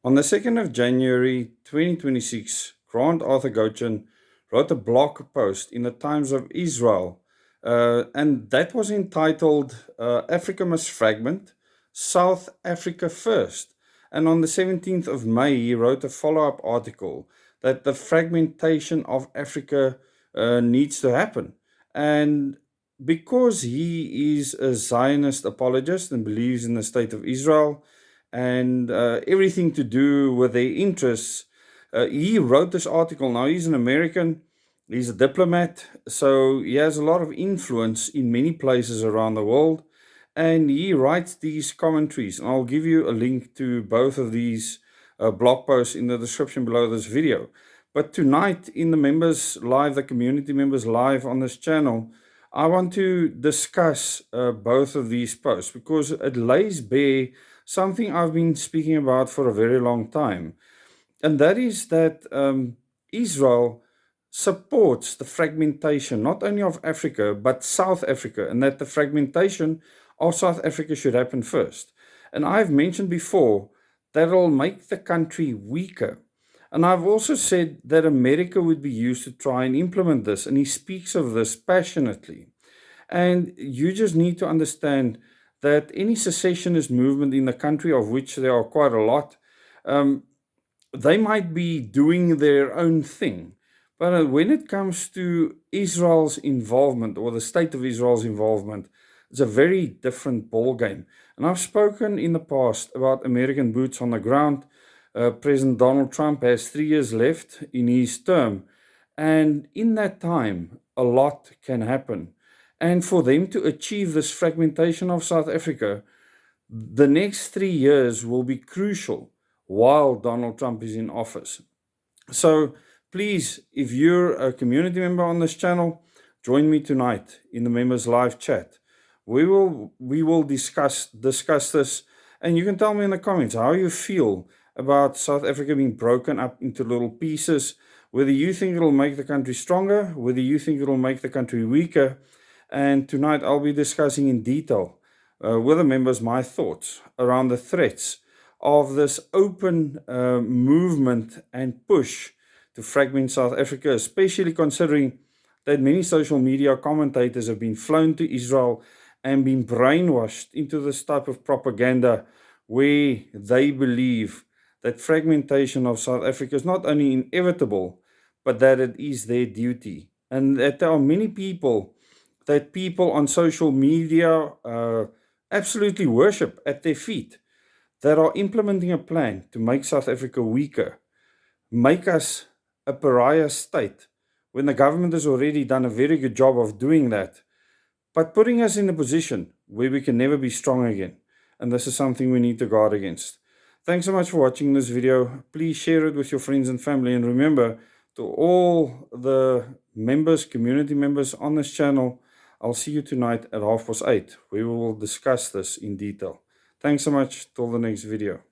On the 2nd of January 2026, Grant Arthur Gochin wrote a blog post in the Times of Israel, and that was entitled Africa Must Fragment, South Africa First. And on the 17th of May, he wrote a follow up article that the fragmentation of Africa needs to happen. And because he is a Zionist apologist and believes in the state of Israel, and everything to do with their interests. He wrote this article. Now, he's an American, he's a diplomat, so he has a lot of influence in many places around the world. And he writes these commentaries. And I'll give you a link to both of these blog posts in the description below this video. But tonight, in the members live, the community members live on this channel, I want to discuss both of these posts because it lays bare something I've been speaking about for a very long time. And that is that Israel supports the fragmentation, not only of Africa, but South Africa, and that the fragmentation of South Africa should happen first. And I've mentioned before that it'll make the country weaker. And I've also said that America would be used to try and implement this, and he speaks of this passionately. And you just need to understand that any secessionist movement in the country, of which there are quite a lot, they might be doing their own thing. But when it comes to Israel's involvement, or the state of Israel's involvement, it's a very different ballgame. And I've spoken in the past about American boots on the ground. President Donald Trump has 3 years left in his term. And in that time, a lot can happen. And for them to achieve this fragmentation of South Africa, the next 3 years will be crucial while Donald Trump is in office. So please, if you're a community member on this channel, join me tonight in the members live chat. We will discuss this, and you can tell me in the comments how you feel about South Africa being broken up into little pieces, whether you think it'll make the country stronger, whether you think it'll make the country weaker. And tonight I'll be discussing in detail with the members my thoughts around the threats of this open movement and push to fragment South Africa, especially considering that many social media commentators have been flown to Israel and been brainwashed into this type of propaganda where they believe that fragmentation of South Africa is not only inevitable, but that it is their duty. And that there are many people that people on social media absolutely worship at their feet, that are implementing a plan to make South Africa weaker, make us a pariah state, when the government has already done a very good job of doing that, but putting us in a position where we can never be strong again. And this is something we need to guard against. Thanks so much for watching this video. Please share it with your friends and family. And remember, to all the members, community members on this channel, I'll see you tonight at 8:30, where we will discuss this in detail. Thanks so much. Till the next video.